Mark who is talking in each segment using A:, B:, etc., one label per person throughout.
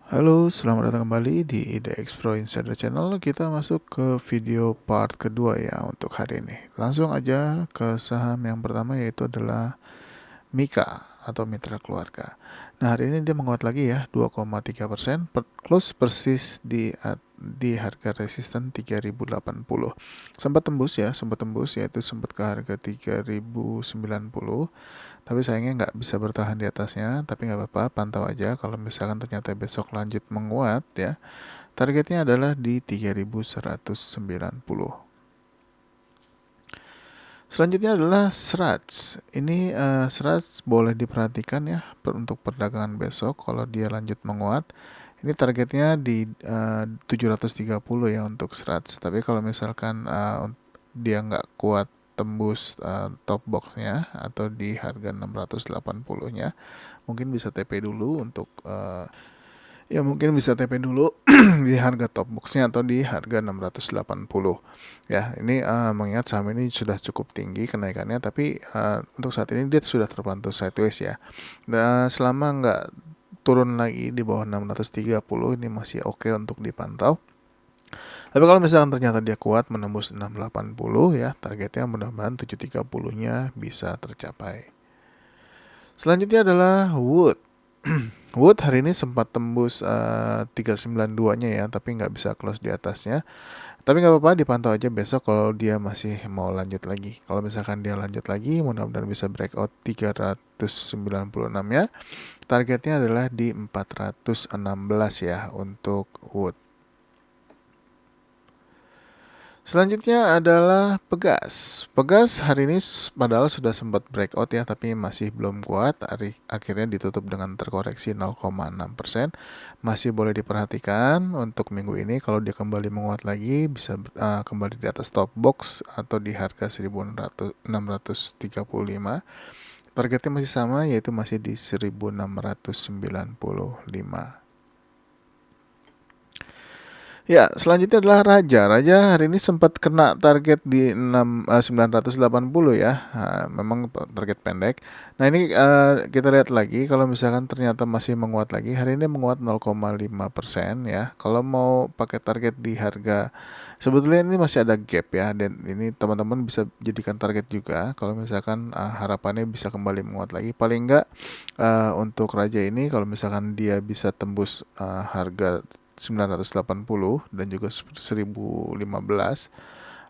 A: Halo, selamat datang kembali di IDX Pro Insider Channel. Kita masuk ke video part kedua ya untuk hari ini. Langsung aja ke saham yang pertama yaitu adalah Mika atau mitra keluarga. Nah, hari ini dia menguat lagi ya, 2,3%, close persis di harga resisten 3080. Sempat tembus yaitu sempat ke harga 3090. Tapi sayangnya nggak bisa bertahan di atasnya, tapi nggak apa-apa, pantau aja. Kalau misalkan ternyata besok lanjut menguat ya, targetnya adalah di 3190. Selanjutnya adalah SRAX. Ini SRAX boleh diperhatikan ya untuk perdagangan besok. Kalau dia lanjut menguat, ini targetnya di 730 ya untuk SRAX. Tapi kalau misalkan dia nggak kuat tembus top boxnya atau di harga 680-nya, mungkin bisa TP dulu untuk mungkin bisa TP dulu di harga top boxnya atau di harga 680 ya. Ini mengingat saham ini sudah cukup tinggi kenaikannya, tapi untuk saat ini dia sudah terpantau sideways ya. Nah, selama nggak turun lagi di bawah 630 ini masih oke untuk dipantau. Tapi kalau misalkan ternyata dia kuat menembus 680 ya, targetnya mudah-mudahan 730-nya bisa tercapai. Selanjutnya adalah Wood. Wood hari ini sempat tembus 392-nya ya, tapi nggak bisa close di atasnya. Tapi nggak apa-apa, dipantau aja besok kalau dia masih mau lanjut lagi. Kalau misalkan dia lanjut lagi, mudah-mudahan bisa breakout 396 ya. Targetnya adalah di 416 ya untuk Wood. Selanjutnya adalah Pegas. Pegas hari ini padahal sudah sempat breakout ya, tapi masih belum kuat. Akhirnya ditutup dengan terkoreksi 0,6%. Masih boleh diperhatikan untuk minggu ini. Kalau dia kembali menguat lagi, bisa kembali di atas top box atau di harga 1635. Targetnya masih sama, yaitu masih di 1695. Ya, selanjutnya adalah Raja. Raja hari ini sempat kena target di 980 ya. Nah, memang target pendek. Nah, ini kita lihat lagi kalau misalkan ternyata masih menguat lagi. Hari ini menguat 0,5% ya. Kalau mau pakai target di harga, sebetulnya ini masih ada gap ya, dan ini teman-teman bisa jadikan target juga kalau misalkan harapannya bisa kembali menguat lagi. Paling enggak untuk Raja ini kalau misalkan dia bisa tembus harga 980 dan juga 1015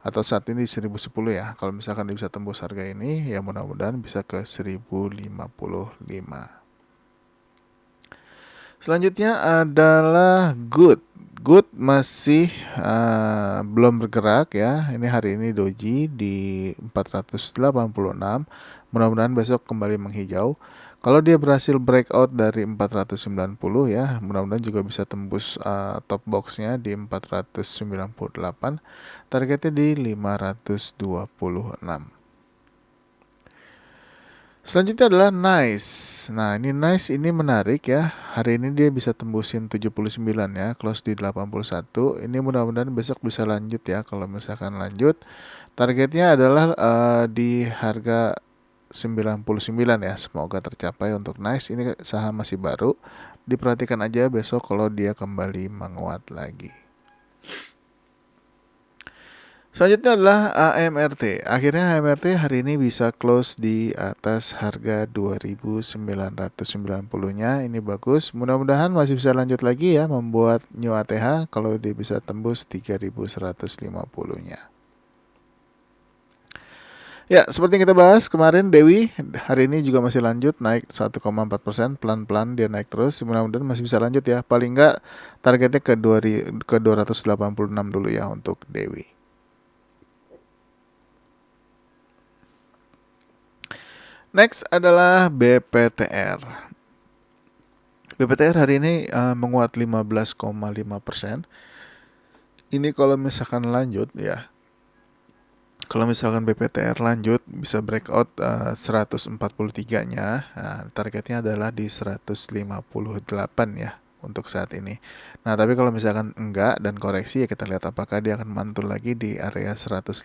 A: atau saat ini 1010 ya. Kalau misalkan dia bisa tembus harga ini, ya mudah-mudahan bisa ke 1055. Selanjutnya adalah Good. Good masih belum bergerak ya. Ini hari ini doji di 486. Mudah-mudahan besok kembali menghijau. Kalau dia berhasil breakout dari 490 ya, mudah-mudahan juga bisa tembus top boxnya di 498. Targetnya di 526. Selanjutnya adalah Nice. Nah, ini Nice ini menarik ya. Hari ini dia bisa tembusin 79 ya, close di 81. Ini mudah-mudahan besok bisa lanjut ya. Kalau misalkan lanjut, targetnya adalah di harga 99 ya. Semoga tercapai untuk Nice. Ini saham masih baru. Diperhatikan aja besok kalau dia kembali menguat lagi. Selanjutnya adalah AMRT. Akhirnya AMRT hari ini bisa close di atas harga 2.990-nya. Ini bagus. Mudah-mudahan masih bisa lanjut lagi ya membuat new ATH kalau dia bisa tembus 3.150-nya. Ya, seperti yang kita bahas kemarin, Dewi hari ini juga masih lanjut naik 1,4%, pelan-pelan dia naik terus. Mudah-mudahan masih bisa lanjut ya. Paling enggak targetnya ke 286 dulu ya untuk Dewi. Next adalah BPTR. BPTR hari ini menguat 15,5%. Ini kalau misalkan lanjut ya. Kalau misalkan BPTR lanjut bisa breakout 143-nya. Nah, targetnya adalah di 158 ya untuk saat ini. Nah, tapi kalau misalkan enggak dan koreksi ya kita lihat apakah dia akan mantul lagi di area 119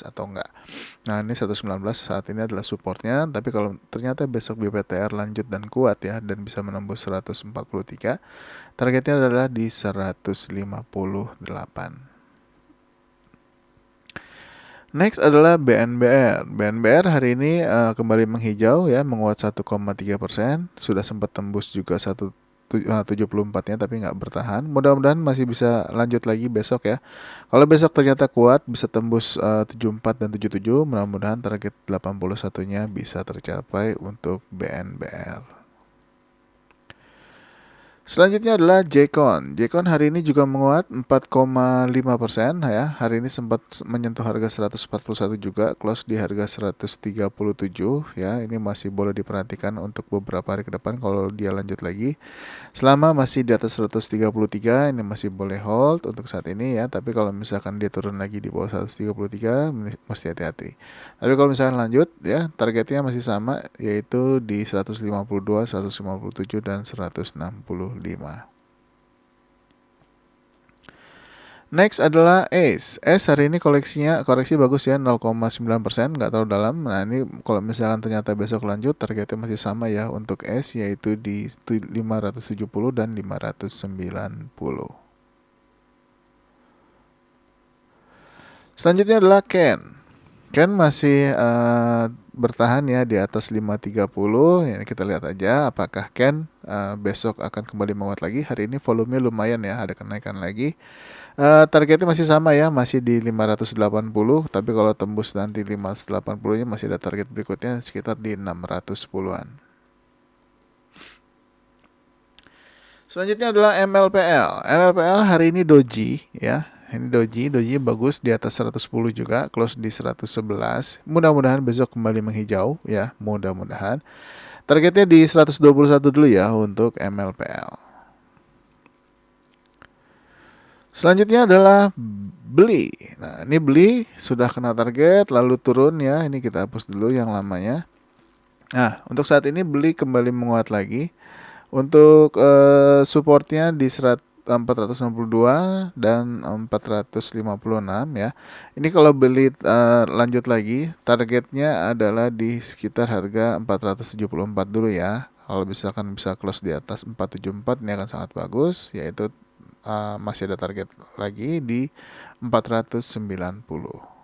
A: atau enggak. Nah, ini 119 saat ini adalah supportnya, tapi kalau ternyata besok BPTR lanjut dan kuat ya dan bisa menembus 143, targetnya adalah di 158. Next adalah BNBR. BNBR hari ini kembali menghijau ya, menguat 1,3%. Sudah sempat tembus juga 174-nya tapi nggak bertahan. Mudah-mudahan masih bisa lanjut lagi besok ya. Kalau besok ternyata kuat bisa tembus 74 dan 77, mudah-mudahan target 81-nya bisa tercapai untuk BNBR. Selanjutnya adalah Jcon. Jcon hari ini juga menguat 4,5% ya. Hari ini sempat menyentuh harga 141 juga, close di harga 137 ya. Ini masih boleh diperhatikan untuk beberapa hari ke depan kalau dia lanjut lagi. Selama masih di atas 133 ini masih boleh hold untuk saat ini ya. Tapi kalau misalkan dia turun lagi di bawah 133 mesti hati-hati. Tapi kalau misalkan lanjut ya, targetnya masih sama yaitu di 152, 157 dan 165. Next adalah ACE. ACE hari ini koreksi bagus ya 0,9%, nggak terlalu dalam. Nah, ini kalau misalkan ternyata besok lanjut targetnya masih sama ya untuk ACE yaitu di 570 dan 590. Selanjutnya adalah Ken. Ken masih bertahan ya di atas 530. Ya, kita lihat aja apakah Ken besok akan kembali menguat lagi. Hari ini volumenya lumayan ya, ada kenaikan lagi. Targetnya masih sama ya, masih di 580. Tapi kalau tembus nanti 580-nya masih ada target berikutnya sekitar di 610-an. Selanjutnya adalah MLPL. MLPL hari ini doji ya. Ini doji bagus di atas 110 juga, close di 111. Mudah-mudahan besok kembali menghijau ya, mudah-mudahan. Targetnya di 121 dulu ya untuk MLPL. Selanjutnya adalah beli. Nah, ini beli sudah kena target lalu turun ya. Ini kita hapus dulu yang lamanya. Nah, untuk saat ini beli kembali menguat lagi. Untuk supportnya di 462 dan 456 ya. Ini kalau beli lanjut lagi, targetnya adalah di sekitar harga 474 dulu ya. Kalau misalkan bisa close di atas 474 ini akan sangat bagus, yaitu masih ada target lagi di 490.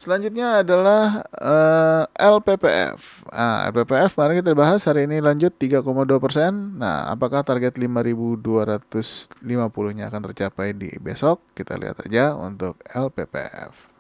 A: Selanjutnya adalah LPPF. LPPF mari kita bahas hari ini lanjut 3,2%. Nah, apakah target 5.250-nya akan tercapai di besok? Kita lihat aja untuk LPPF.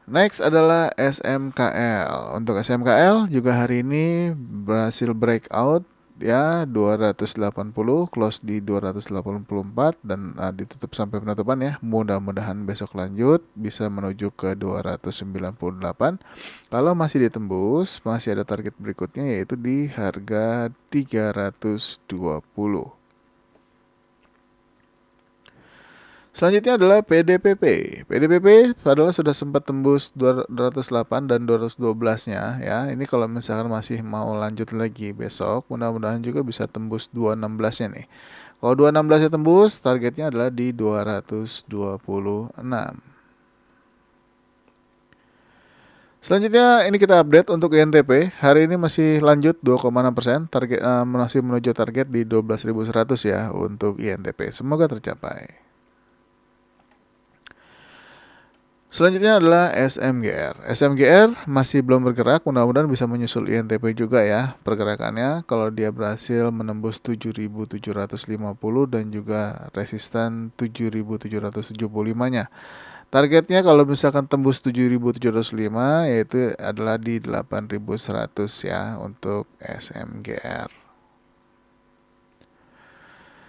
A: Next adalah SMKL. Untuk SMKL juga hari ini berhasil breakout ya 280, close di 284 dan ditutup sampai penutupan ya. Mudah-mudahan besok lanjut bisa menuju ke 298. Kalau masih ditembus, masih ada target berikutnya yaitu di harga 320. Selanjutnya adalah PDPP. PDPP adalah sudah sempat tembus 208 dan 212-nya ya. Ini kalau misalkan masih mau lanjut lagi besok, mudah-mudahan juga bisa tembus 216-nya nih. Kalau 216-nya tembus, targetnya adalah di 226. Selanjutnya ini kita update untuk INTP. Hari ini masih lanjut 2,6%, target masih menuju target di 12.100 ya untuk INTP. Semoga tercapai. Selanjutnya adalah SMGR. SMGR masih belum bergerak, mudah-mudahan bisa menyusul INTP juga ya pergerakannya. Kalau dia berhasil menembus 7.750 dan juga resisten 7.775-nya. Targetnya kalau misalkan tembus 7.705 yaitu adalah di 8.100 ya untuk SMGR.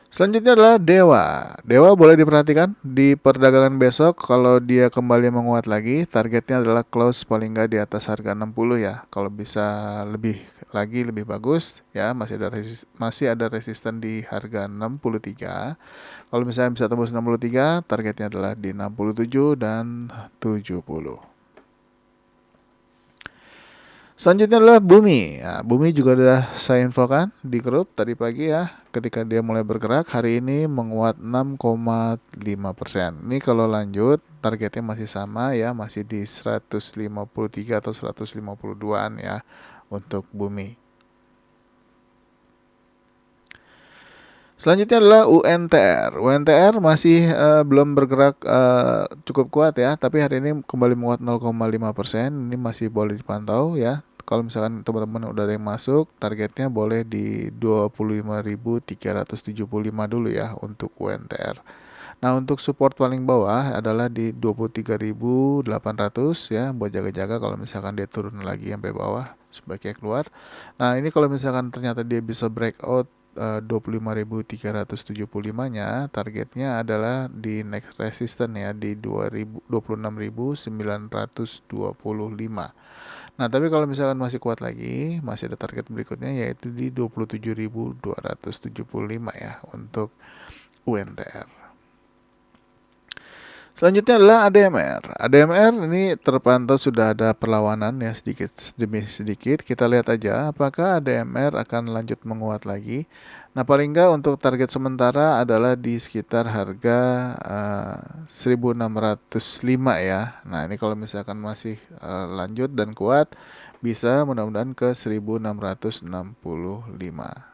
A: Selanjutnya adalah Dewa. Dewa boleh diperhatikan di perdagangan besok kalau dia kembali menguat lagi, targetnya adalah close paling nggak di atas harga 60 ya. Kalau bisa lebih lagi lebih bagus ya, masih ada resisten di harga 63. Kalau misalnya bisa tembus 63, targetnya adalah di 67 dan 70. Selanjutnya adalah Bumi. Nah, Bumi juga udah saya infokan di grup tadi pagi ya. Ketika dia mulai bergerak, hari ini menguat 6,5%. Ini kalau lanjut, targetnya masih sama ya, masih di 153 atau 152-an ya untuk Bumi. Selanjutnya adalah UNTR. UNTR masih belum bergerak cukup kuat ya, tapi hari ini kembali menguat 0,5%. Ini masih boleh dipantau ya. Kalau misalkan teman-teman udah ada yang masuk, targetnya boleh di 25.375 dulu ya untuk UNTR. Nah, untuk support paling bawah adalah di 23.800 ya, buat jaga-jaga kalau misalkan dia turun lagi sampai bawah, sebaiknya keluar. Nah, ini kalau misalkan ternyata dia bisa breakout 25.375-nya, targetnya adalah di next resistance ya di 26.925. Nah, tapi kalau misalkan masih kuat lagi, masih ada target berikutnya yaitu di 27.275 ya untuk UNTR. Selanjutnya adalah ADMR. ADMR ini terpantau sudah ada perlawanan ya sedikit demi sedikit. Kita lihat aja apakah ADMR akan lanjut menguat lagi. Nah, paling enggak untuk target sementara adalah di sekitar harga 1605 ya. Nah, ini kalau misalkan masih lanjut dan kuat, bisa mudah-mudahan ke 1665.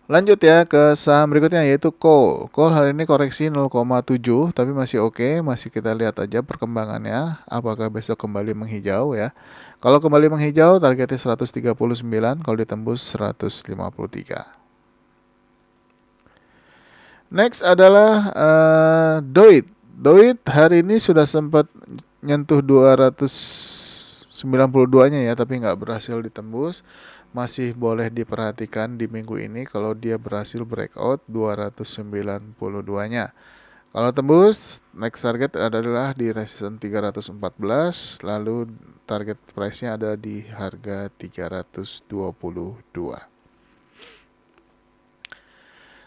A: Lanjut ya ke saham berikutnya yaitu Coal. Coal hari ini koreksi 0,7 tapi masih oke, masih kita lihat aja perkembangannya apakah besok kembali menghijau ya. Kalau kembali menghijau targetnya 139, kalau ditembus 153. Next adalah Doit. Doit hari ini sudah sempat nyentuh 292-nya ya, tapi nggak berhasil ditembus. Masih boleh diperhatikan di minggu ini kalau dia berhasil breakout 292-nya. Kalau tembus, next target adalah di resistance 314, lalu target price-nya ada di harga 322.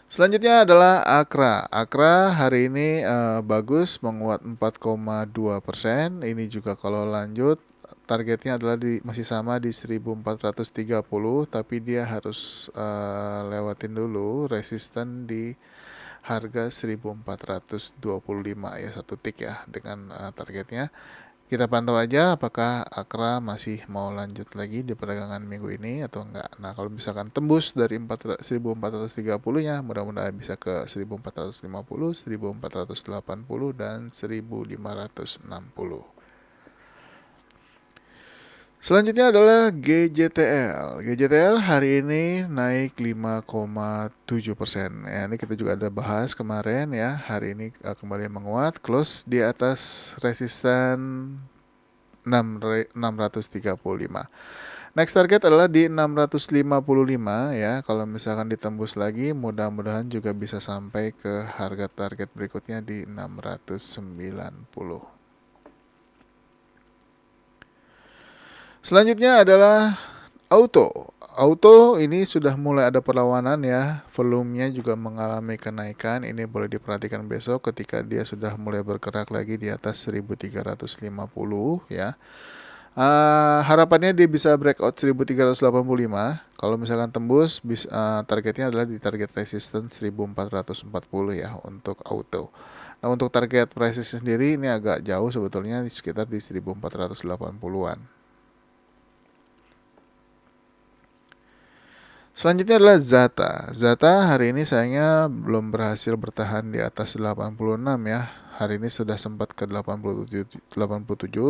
A: Selanjutnya adalah Akra. Akra hari ini bagus menguat 4,2%. Ini juga kalau lanjut targetnya adalah masih sama di 1430, tapi dia harus lewatin dulu resisten di harga 1425 ya, satu tick ya dengan targetnya. Kita pantau aja apakah Akra masih mau lanjut lagi di perdagangan minggu ini atau enggak. Nah, kalau misalkan tembus dari 1430-nya, mudah-mudahan bisa ke 1450, 1480 dan 1560. Selanjutnya adalah GJTL. GJTL hari ini naik 5,7%. Ya, ini kita juga ada bahas kemarin ya. Hari ini kembali menguat, close di atas resisten 635. Next target adalah di 655 ya. Kalau misalkan ditembus lagi, mudah-mudahan juga bisa sampai ke harga target berikutnya di 690. Selanjutnya adalah Auto. Auto ini sudah mulai ada perlawanan ya, volumenya juga mengalami kenaikan. Ini boleh diperhatikan besok ketika dia sudah mulai bergerak lagi di atas 1350 ya. Harapannya dia bisa breakout 1385. Kalau misalkan tembus, targetnya adalah di target resistance 1440 ya untuk Auto. Nah, untuk target price sendiri ini agak jauh sebetulnya, sekitar di 1480-an. Selanjutnya adalah Zata. Zata hari ini sayangnya belum berhasil bertahan di atas 86 ya. Hari ini sudah sempat ke 87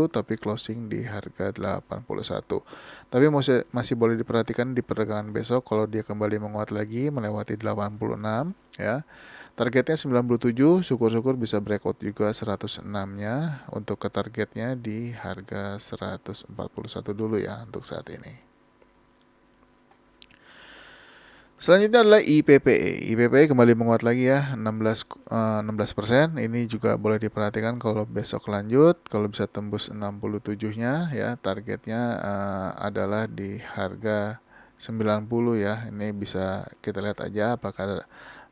A: tapi closing di harga 81. Tapi masih boleh diperhatikan di perdagangan besok kalau dia kembali menguat lagi melewati 86 ya. Targetnya 97, syukur-syukur bisa breakout juga 106-nya untuk ke targetnya di harga 141 dulu ya untuk saat ini. Selanjutnya adalah IPPE. IPPE kembali menguat lagi ya, 16%. Ini juga boleh diperhatikan kalau besok lanjut, kalau bisa tembus 67-nya ya, targetnya adalah di harga 90 ya. Ini bisa kita lihat aja apakah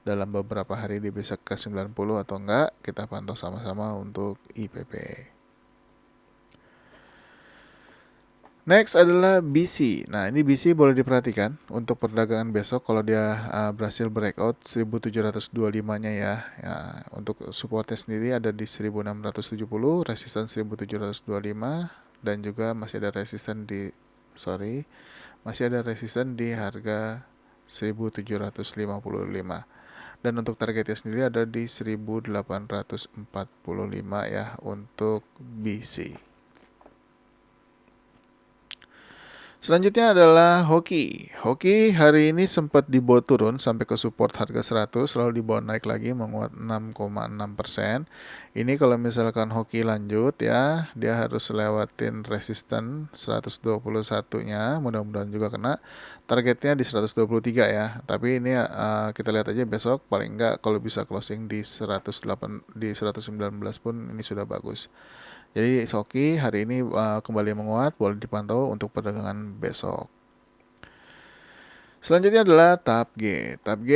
A: dalam beberapa hari dia bisa ke 90 atau enggak. Kita pantau sama-sama untuk IPP. Next adalah BC. Nah, ini BC boleh diperhatikan untuk perdagangan besok kalau dia berhasil breakout 1725-nya ya. Ya, untuk supportnya sendiri ada di 1670, resisten 1725 dan juga masih ada resisten di harga 1755. Dan untuk targetnya sendiri ada di 1845 ya untuk BC. Selanjutnya adalah hoki. Hoki hari ini sempat dibawa turun sampai ke support harga 100, lalu dibawa naik lagi menguat 6,6%. Ini kalau misalkan hoki lanjut ya, dia harus lewatin resisten 121-nya, mudah-mudahan juga kena. Targetnya di 123 ya. Tapi ini kita lihat aja besok, paling enggak kalau bisa closing di 108 di 119 pun ini sudah bagus. Jadi Hoki hari ini kembali menguat, boleh dipantau untuk perdagangan besok. Selanjutnya adalah TAPG. TAPG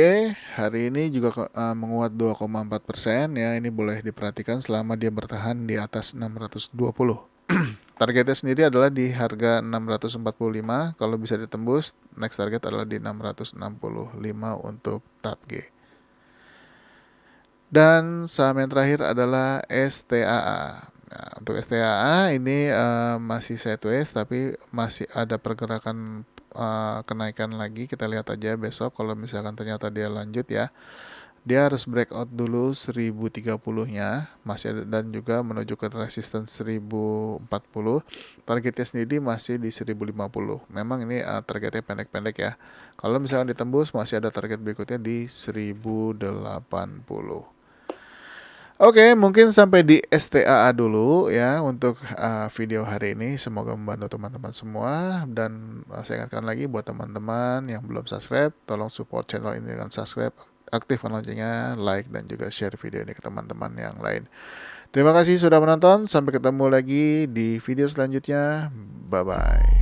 A: hari ini juga menguat 2,4% ya. Ini boleh diperhatikan selama dia bertahan di atas 620. Targetnya sendiri adalah di harga 645. Kalau bisa ditembus, next target adalah di 665 untuk TAPG. Dan saham yang terakhir adalah STAA. Nah, untuk STAA ini masih sideways tapi masih ada pergerakan kenaikan lagi. Kita lihat aja besok kalau misalkan ternyata dia lanjut ya. Dia harus breakout dulu 1030-nya masih ada, dan juga menuju ke resistance 1040. Targetnya sendiri masih di 1050. Memang ini targetnya pendek-pendek ya. Kalau misalkan ditembus masih ada target berikutnya di 1080. Oke, mungkin sampai di STAA dulu ya untuk video hari ini. Semoga membantu teman-teman semua. Dan saya ingatkan lagi buat teman-teman yang belum subscribe, tolong support channel ini dengan subscribe, aktifkan loncengnya, like, dan juga share video ini ke teman-teman yang lain. Terima kasih sudah menonton. Sampai ketemu lagi di video selanjutnya. Bye-bye.